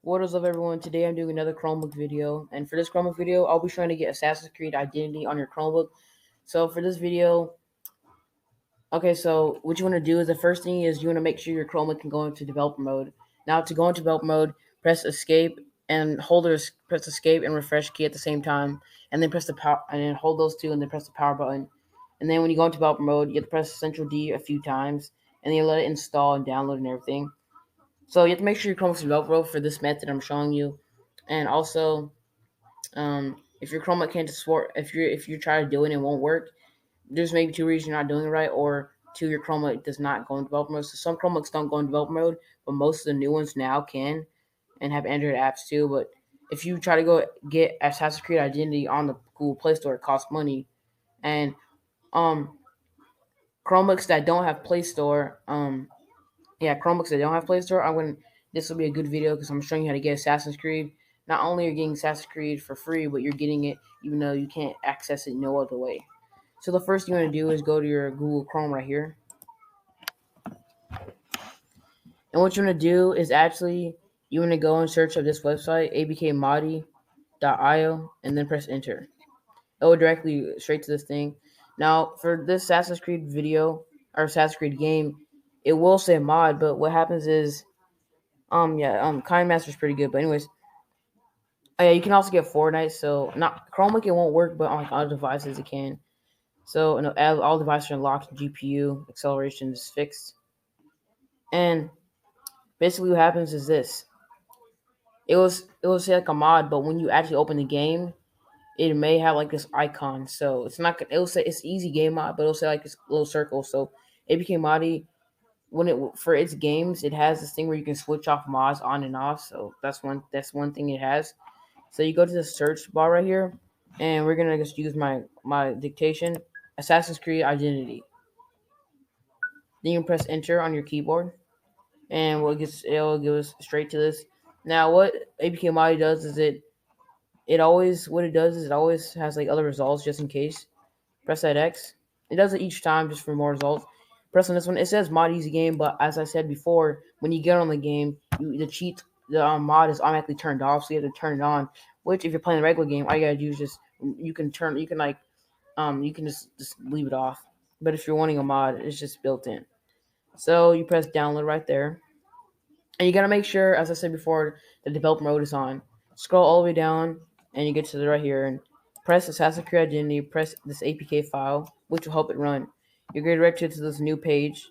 What is up, everyone? Today I'm doing another Chromebook video, and for this Chromebook video, I'll be trying to get Assassin's Creed Identity on your Chromebook. So for this video, so what you want to do is the first thing is you want to make sure your Chromebook can go into developer mode. Now to go into developer mode, press Escape and press Escape and refresh key at the same time, and then press the power and then hold those two and then press the power button. And then when you go into developer mode, you have to press Central D a few times, and then you let it install and download and everything. So you have to make sure your Chromebook's developer mode for this method I'm showing you. And also, if your Chromebook can't support, if you try to do it and it won't work, there's maybe two reasons you're not doing it right, or two, your Chromebook does not go in developer mode. So some Chromebooks don't go in developer mode, but most of the new ones now can, and have Android apps too. But if you try to go get Assassin's Creed Identity on the Google Play Store, it costs money. And um, Chromebooks that don't have Play Store, Chromebooks that don't have Play Store, this will be a good video because I'm showing you how to get Assassin's Creed. Not only are you getting Assassin's Creed for free, but you're getting it even though you can't access it no other way. So the first thing you want to do is go to your Google Chrome right here. And what you want to do is you want to go and search up this website, abkmodi.io, and then press enter. It will directly straight to this thing. Now, for this Assassin's Creed video, or Assassin's Creed game, it will say mod, but what happens is, Kind Master is pretty good, but anyways, you can also get Fortnite. So not Chromebook, it won't work, but on like other devices it can. So all devices are unlocked. GPU acceleration is fixed, and basically what happens is this: it will say like a mod, but when you actually open the game, it may have like this icon. So it's not. It'll say it's easy game mod, but it'll say like this little circle. So APK Modi, when it for its games, it has this thing where you can switch off mods on and off. So that's one thing it has. So you go to the search bar right here, and we're gonna just use my dictation, Assassin's Creed Identity. Then you can press enter on your keyboard, and it'll give us straight to this. Now, what APK Modi does is it always has like other results just in case. Press that X. It does it each time just for more results. Press on this one. It says mod easy game, but as I said before, when you get on the game, the mod is automatically turned off, so you have to turn it on. Which, if you're playing the regular game, all you gotta do is just you can just leave it off. But if you're wanting a mod, it's just built in. So you press download right there, and you gotta make sure, as I said before, the developer mode is on. Scroll all the way down, and you get to the right here, and press Assassin's Creed Identity. Press this APK file, which will help it run. You're redirected to this new page.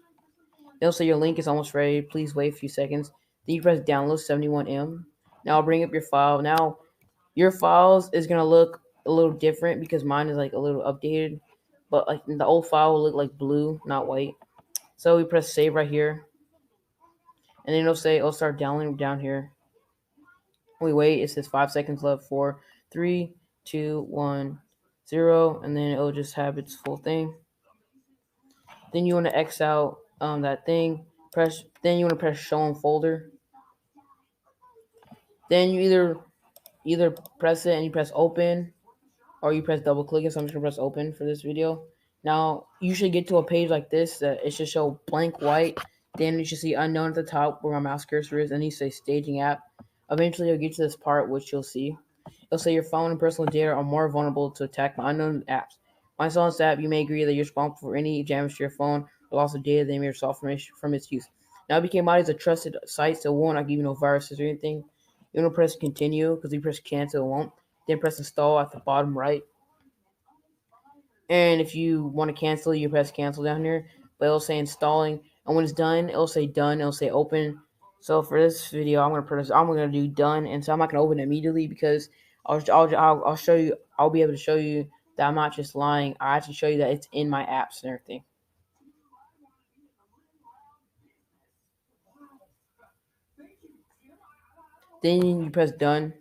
It'll say your link is almost ready. Please wait a few seconds. Then you press download 71M. Now I'll bring up your file. Now your files is gonna look a little different because mine is like a little updated, but like the old file will look like blue, not white. So we press save right here, and then it'll start downloading down here. We wait. It says 5 seconds left. 4, 3, 2, 1, 0, and then it'll just have its full thing. Then you want to X out that thing. Then you want to press show in folder. Then you either press it and you press open, or you press double click it. So I'm just gonna press open for this video. Now you should get to a page like this that it should show blank white. Then you should see unknown at the top where my mouse cursor is, and you say staging app. Eventually you'll get to this part which you'll see. It'll say your phone and personal data are more vulnerable to attack by unknown apps. By installing this app, you may agree that you're responsible for any damage to your phone or loss of data that may result from its use. Now, BK Mod is a trusted site, so it won't give you no viruses or anything. You want to press continue because if you press cancel, it won't. Then press install at the bottom right. And if you want to cancel, you press cancel down here. But it'll say installing, and when it's done, it'll say done. It'll say open. So for this video, I'm gonna do done, and so I'm not gonna open it immediately because I'll show you. I'll be able to show you that I'm not just lying. I actually show you that it's in my apps and everything. Then you press done.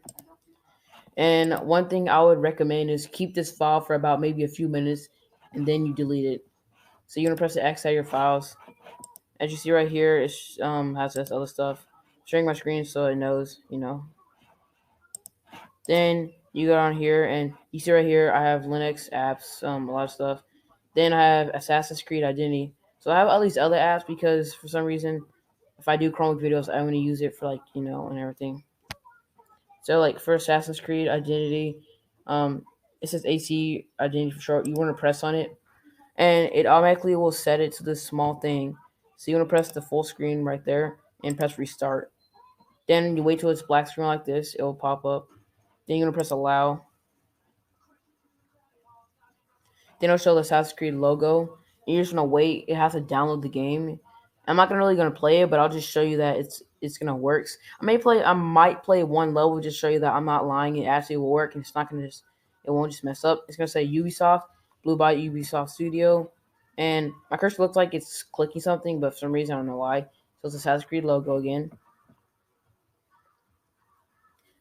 And one thing I would recommend is keep this file for about maybe a few minutes, and then you delete it. So you're gonna press the X out your files. As you see right here, it has this other stuff. Sharing my screen so it knows. Then you go on here and you see right here I have Linux apps, a lot of stuff. Then I have Assassin's Creed Identity. So I have all these other apps because for some reason, if I do Chromebook videos, I want to use it for and everything. So like for Assassin's Creed Identity, um, it says AC Identity for short. You want to press on it, and it automatically will set it to this small thing. So you want to press the full screen right there and press restart. Then you wait till it's black screen like this. It will pop up. Then you're gonna press allow. Then it'll show the Assassin's Creed logo. And you're just gonna wait. It has to download the game. I'm not gonna play it, but I'll just show you that it's gonna work. I might play one level just show you that I'm not lying. It actually will work, and it's not gonna just it won't just mess up. It's gonna say Ubisoft, Blue by Ubisoft Studio, and my cursor looks like it's clicking something, but for some reason I don't know why. So it's Assassin's Creed logo again.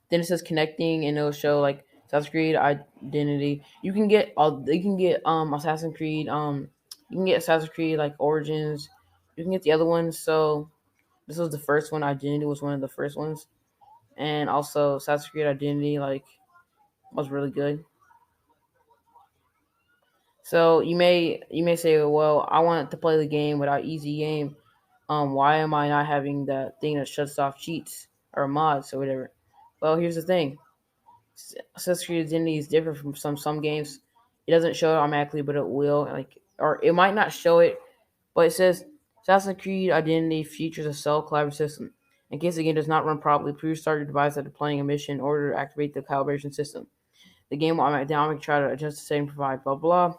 Then it says connecting, and it'll show like Assassin's Creed Identity. You can get Assassin's Creed like Origins. You can get the other ones. So this was the first one. Identity was one of the first ones, and also Assassin's Creed Identity like was really good. So you may say, well, I want to play the game without easy game. Why am I not having that thing that shuts off cheats or mods or whatever? Well, here's the thing. Assassin's Creed Identity is different from some games. It doesn't show it automatically, but it will. Or it might not show it, but it says Assassin's Creed Identity features a cell collaborative system. In case the game does not run properly, please restart your device after playing a mission in order to activate the calibration system. The game will automatically try to adjust the setting, provide blah blah.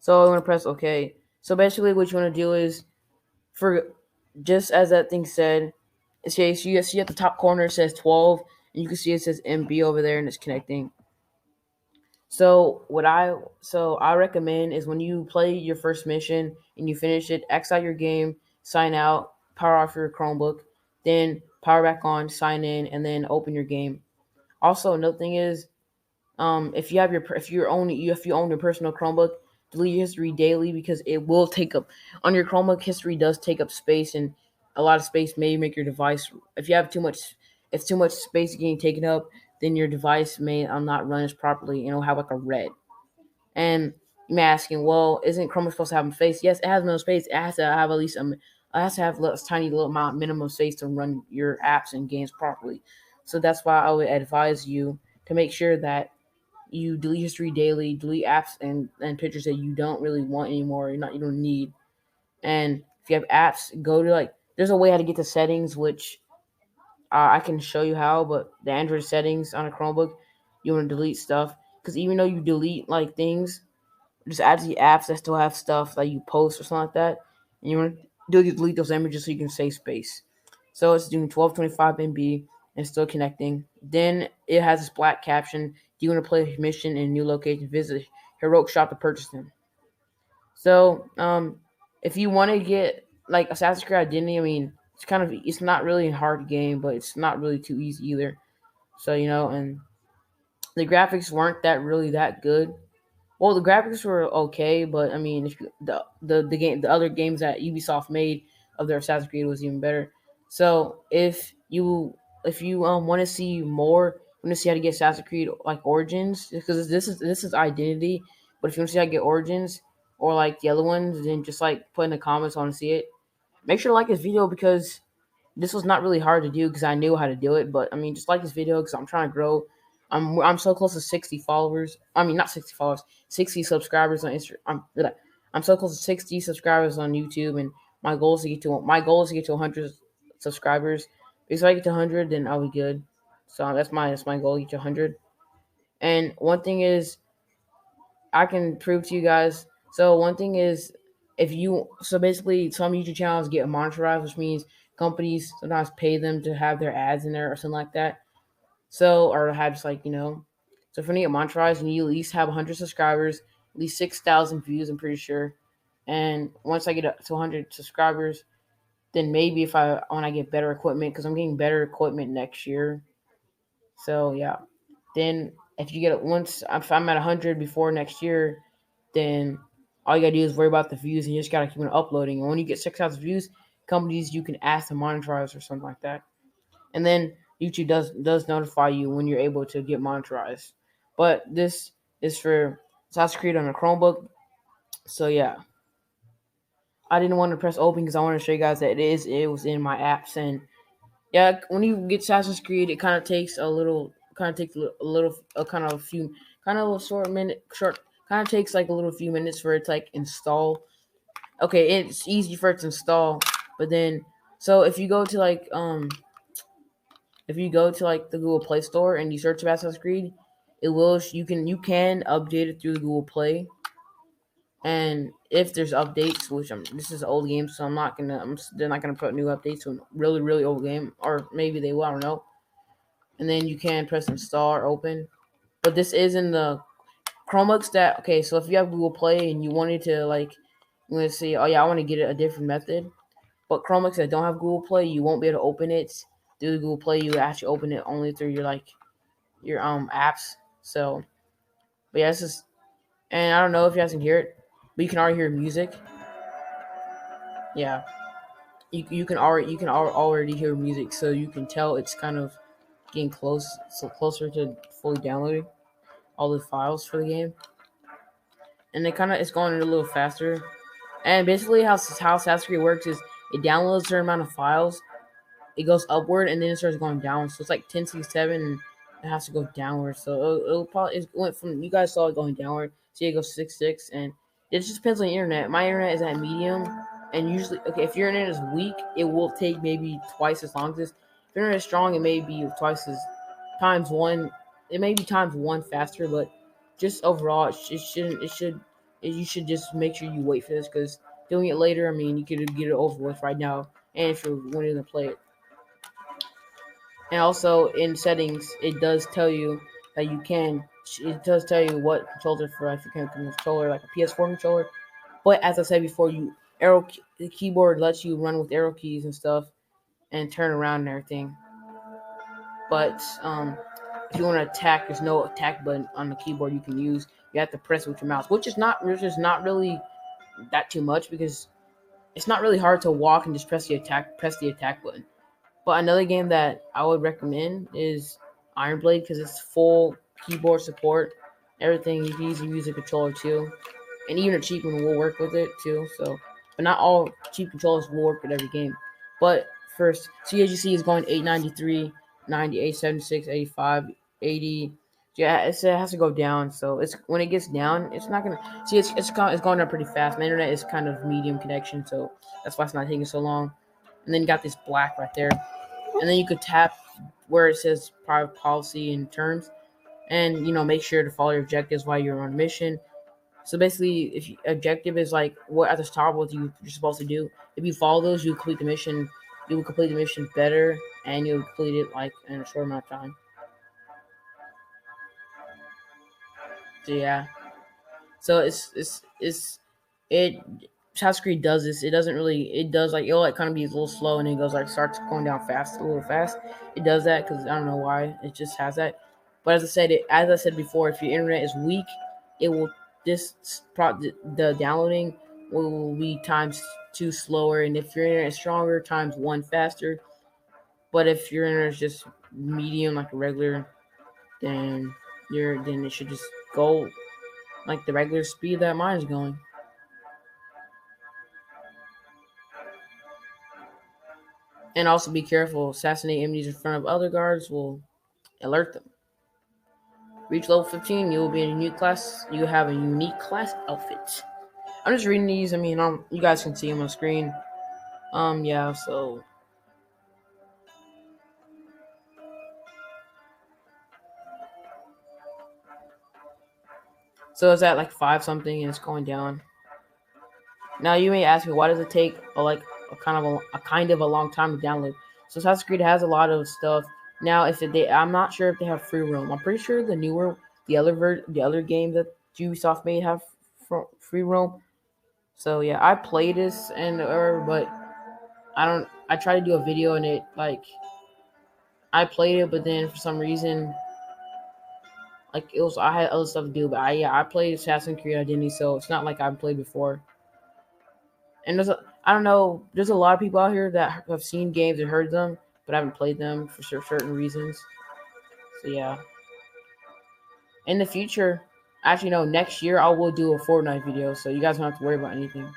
So I'm gonna press OK. So basically, what you want to do is, for just as that thing said, okay, so you see at the top corner it says 12, and you can see it says MB over there, and it's connecting. So I recommend is when you play your first mission and you finish it, X out your game, sign out, power off your Chromebook, then power back on, sign in, and then open your game. Also, another thing is, if you own your personal Chromebook, delete your history daily because it will take up on your Chromebook. History does take up space, and a lot of space may make your device. If too much space is getting taken up, then your device may not run as properly, and it'll have like a red. And you may asking, well, isn't Chromebook supposed to have space? Yes, it has no space. It has to have at least it has to have a tiny little amount minimum space to run your apps and games properly. So that's why I would advise you to make sure that you delete history daily, delete apps and pictures that you don't really want anymore, you don't need. And if you have apps, go to there's a way how to get to settings, which I can show you how. But the Android settings on a Chromebook, you want to delete stuff because even though you delete like things, just add the apps that still have stuff that you post or something like that, and you want to delete those images so you can save space. So it's doing 1225 MB and still connecting. Then it has this black caption. Do you want to play a mission in a new location? Visit Heroic Shop to purchase them. So if you want to get like Assassin's Creed Identity, I mean, it's not really a hard game, but it's not really too easy either. So and the graphics weren't that good. Well, the graphics were okay, but I mean, if you, the other games that Ubisoft made of their Assassin's Creed was even better. So if you want to see more, want to see how to get Assassin's Creed like Origins, because this is Identity, but if you want to see how to get Origins or like the other ones, then just like put in the comments. I want to see it. Make sure to like this video because this was not really hard to do because I knew how to do it. But I mean, just like this video because I'm trying to grow. I'm so close to 60 followers. I mean, not 60 followers, 60 subscribers on Instagram. I'm so close to 60 subscribers on YouTube, and my goal is to get to 100 subscribers. If I get to 100, then I'll be good. So that's my goal, get to 100. And one thing is, I can prove to you guys. So one thing is, so basically some YouTube channels get monetized, which means companies sometimes pay them to have their ads in there or something like that. So or have just so if you want to get monetized, you need at least have 100 subscribers, at least 6,000 views. I'm pretty sure. And once I get up to 100 subscribers, then maybe if I when I get better equipment, because I'm getting better equipment next year. So yeah, then if you get it once, if I'm at 100 before next year, then all you gotta do is worry about the views, and you just gotta keep on uploading. And when you get 6,000 views, companies you can ask to monetize or something like that. And then YouTube does notify you when you're able to get monetized. But this is for Assassin's Creed on a Chromebook. So yeah, I didn't want to press open because I want to show you guys that it was in my apps, and Yeah, when you get Assassin's Creed, it kind of takes a little, kind of takes a little, a kind of a few, kind of a short minute, short, kind of takes like a little few minutes for it to like install. Okay, it's easy for it to install, but then, so if you go to like the Google Play Store and you search Assassin's Creed, it will, you can update it through the Google Play, and if there's updates, which this is an old game, so they're not gonna put new updates to a really really old game, or maybe they will, I don't know. And then you can press install or open. But this is in the Chromebooks that, okay, so if you have Google Play and you wanted to like, you want to say, oh yeah, I want to get it a different method, but Chromebooks that don't have Google Play, you won't be able to open it through the Google Play. You actually open it only through your like your apps. So, but yeah, this is, and I don't know if you guys can hear it, but you can already hear music. Yeah, you can already hear music, so you can tell it's kind of getting closer to fully downloading all the files for the game, and it's going a little faster. And basically, how Assassin's Creed works is it downloads a certain amount of files, it goes upward, and then it starts going down. So it's like 1067, and it has to go downward. So it'll probably, it went from, you guys saw it going downward. See, it goes 66, and it just depends on the internet. My internet is at medium, and usually, okay, if your internet is weak, it will take maybe twice as long as this. If your internet is strong, it may be twice as times one. It may be times one faster, but just overall, it shouldn't. You should just make sure you wait for this, because doing it later, I mean, you could get it over with right now. And if you're wanting to play it, and also in settings, it does tell you that you can. It does tell you what controller for if you can controller like a PS4 controller. But as I said before, the keyboard lets you run with arrow keys and stuff and turn around and everything. But if you want to attack, there's no attack button on the keyboard you can use. You have to press with your mouse, which is not really that too much, because it's not really hard to walk and just press the attack button. But another game that I would recommend is Iron Blade, because it's full keyboard support, everything. You can easily use a controller too, and even a cheap one will work with it too. So, but not all cheap controllers will work with every game. But first, CAGC is going 893, 98, 76, 85, 80. Yeah, it has to go down. So it's when it gets down, it's not gonna see. It's going up pretty fast. My internet is kind of medium connection, so that's why it's not taking so long. And then you got this black right there, and then you could tap where it says private policy and terms, and make sure to follow your objectives while you're on a mission. So basically, if objective is like what at the top what you're supposed to do, if you follow those, you complete the mission. You will complete the mission better, and you'll complete it like in a short amount of time. So yeah, so it's it. Assassin's Creed does this. It doesn't really. It does like it'll like kind of be a little slow, and then it goes like starts going down fast, a little fast. It does that because I don't know why. It just has that. But as I said before, if your internet is weak, it will the downloading will be times two slower, and if your internet is stronger, times one faster. But if your internet is just medium, like a regular, then it should just go like the regular speed that mine is going. And also be careful. Assassinate enemies in front of other guards will alert them. Reach level 15, you will be in a new class. You have a unique class outfit. I'm just reading these. I mean, you guys can see them on screen. Yeah. So it's at like five something, and it's going down. Now you may ask me, why does it take a kind of a long time to download? So Assassin's Creed has a lot of stuff. Now, I'm not sure if they have free roam. I'm pretty sure the other games that Ubisoft made have free roam. So yeah, I played this but I don't. I tried to do a video and it like I played it, but then for some reason like it was I had other stuff to do. But I played Assassin's Creed Identity, so it's not like I've played before. And I don't know, there's a lot of people out here that have seen games and heard them, but haven't played them for certain reasons. So yeah, in the future, actually no, next year I will do a Fortnite video, so you guys don't have to worry about anything.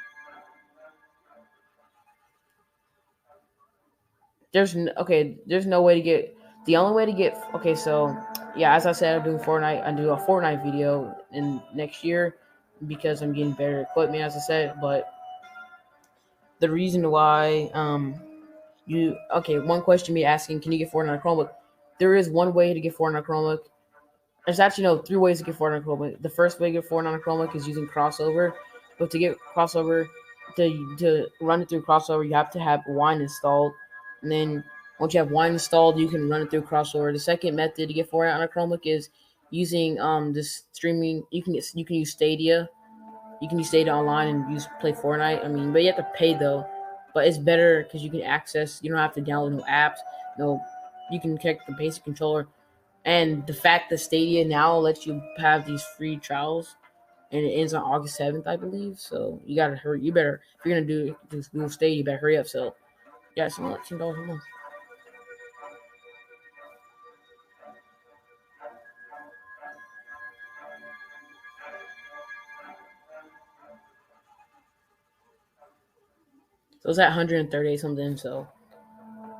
there's no way to get. The only way to get, okay, so yeah, as I said, I'm doing Fortnite. I do a Fortnite video in next year because I'm getting better equipment, as I said. But the reason why you okay, one question me asking, can you get Fortnite on a Chromebook? There is one way to get Fortnite on a Chromebook. There's actually no three ways to get Fortnite on a Chromebook. The first way to get Fortnite on a Chromebook is using crossover, but to get crossover, to run it through crossover, you have to have Wine installed, and then once you have Wine installed, you can run it through crossover. The second method to get Fortnite on a Chromebook is using this streaming. You can use Stadia. You can use Stadia online and play Fortnite. I mean, but you have to pay though. But it's better because you can access. You don't have to download no apps. No, you can connect the basic controller. And the fact that Stadia now lets you have these free trials, and it ends on August 7th, I believe. So you gotta hurry. You better, if you're gonna do this Google Stadia, you better hurry up. So yeah, it's $10 a month. So it's at 138 something. So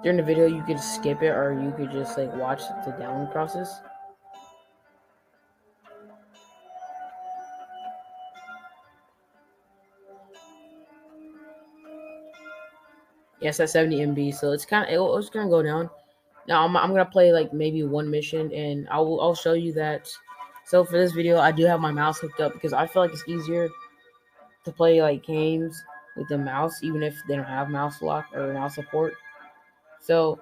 during the video, you could skip it, or you could just like watch the download process. Yes, that's 70 MB. So it's kind of it's gonna go down. Now I'm gonna play like maybe one mission, and I'll show you that. So for this video, I do have my mouse hooked up because I feel like it's easier to play like games with the mouse, even if they don't have mouse lock or mouse support. So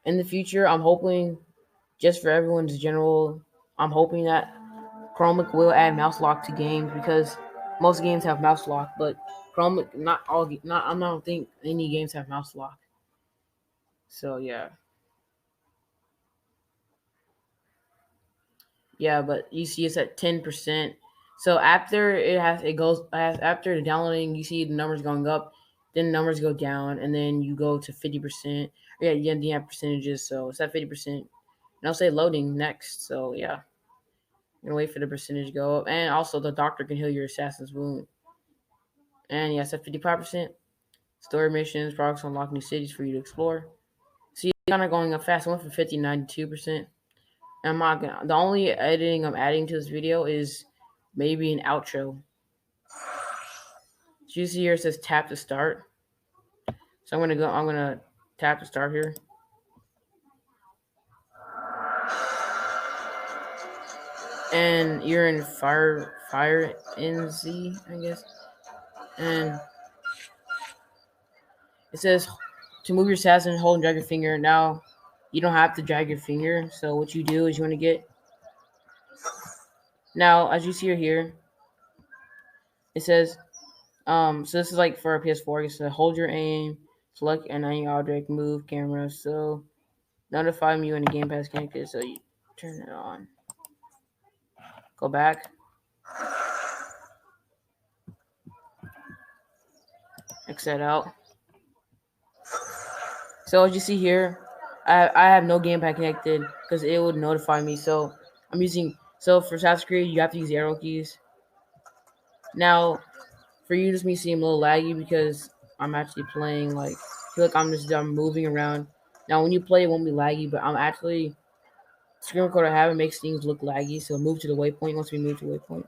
in the future, I'm hoping, just for everyone's general, I'm hoping that Chromebook will add mouse lock to games because most games have mouse lock, but Chromebook, not all, not I don't think any games have mouse lock. So yeah. Yeah, but you see it's at 10%. So after after the downloading, you see the numbers going up, then the numbers go down, and then you go to 50%. Yeah, you have percentages, so it's at 50%. And I'll say loading next. So yeah, I'm gonna wait for the percentage to go up, and also the doctor can heal your assassin's wound. And yeah, it's at 55%. Story missions, products unlock new cities for you to explore. See, it's kind of going up fast. I went from 50 to 92%. I'm not gonna. The only editing I'm adding to this video is maybe an outro. So you see here it says tap to start. So I'm gonna go. I'm gonna tap to start here, and you're in fire NZ, I guess. And it says to move your assassin, hold and drag your finger. Now you don't have to drag your finger. So what you do is you want to get. Now as you see here, it says so this is like for a PS4. It says hold your aim, select any object, move camera. So notify me when the game pass connected. So you turn it on. Go back. Exit out. So as you see here, I have no gamepad connected because it would notify me. So I'm using, so for Assassin's Creed, you have to use the arrow keys. Now, for you, this may seem a little laggy because I'm actually playing like, I feel like I'm moving around. Now, when you play, it won't be laggy, but I'm actually, screen recorder I have, it makes things look laggy. So move to the waypoint once we move to the waypoint.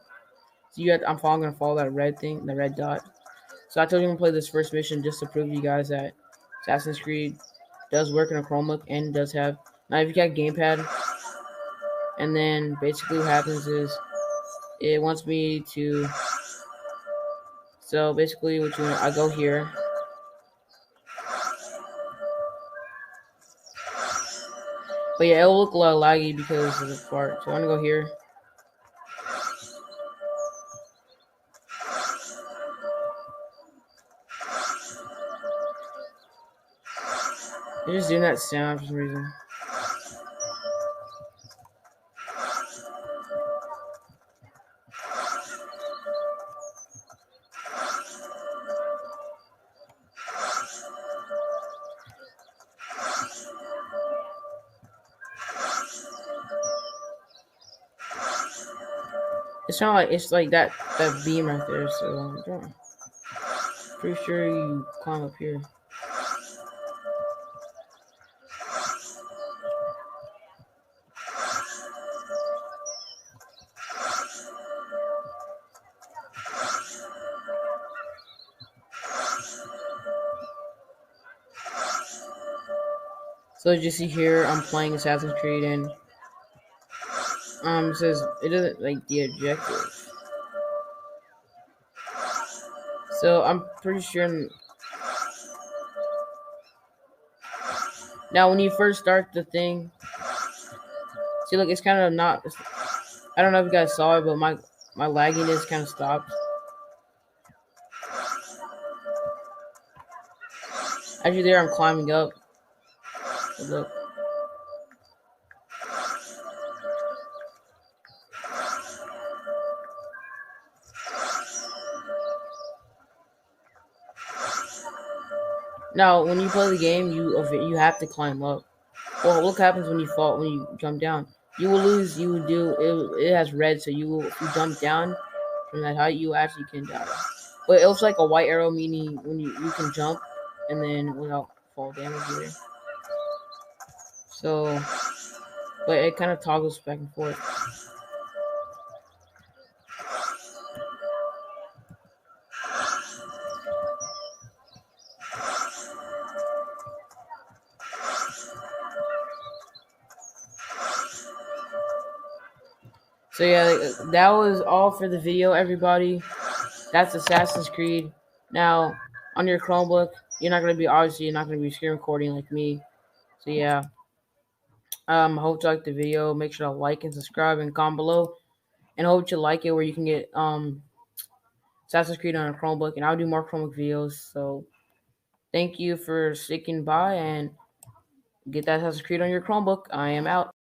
So I'm gonna follow that red thing, the red dot. So I told you I'm gonna play this first mission just to prove to you guys that Assassin's Creed does work in a Chromebook and does have. Now if you got gamepad, and then basically what happens is it wants me to. So basically, I go here. But yeah, it'll look a lot laggy because of this part. So I want to go here. It's just doing that sound for some reason. It's like that beam right there. So I'm pretty sure you climb up here. So as you see here, I'm playing Assassin's Creed, and it says it doesn't like the objective. So I'm pretty sure. Now, when you first start the thing, see, look, it's kind of not. I don't know if you guys saw it, but my lagginess kind of stopped. Actually, there I'm climbing up. But look. Now, when you play the game, you have to climb up. Well, look what happens when you fall when you jump down. You will lose. You will do. It has red, so you will. If you jump down from that height, you actually can die. But it looks like a white arrow, meaning when you can jump, and then without fall damage either. So, but it kind of toggles back and forth. So yeah, that was all for the video, everybody. That's Assassin's Creed. Now, on your Chromebook, you're not gonna be screen recording like me. So yeah, I hope you liked the video. Make sure to like and subscribe and comment below. And I hope you like it where you can get Assassin's Creed on a Chromebook, and I'll do more Chromebook videos. So thank you for sticking by and get that Assassin's Creed on your Chromebook. I am out.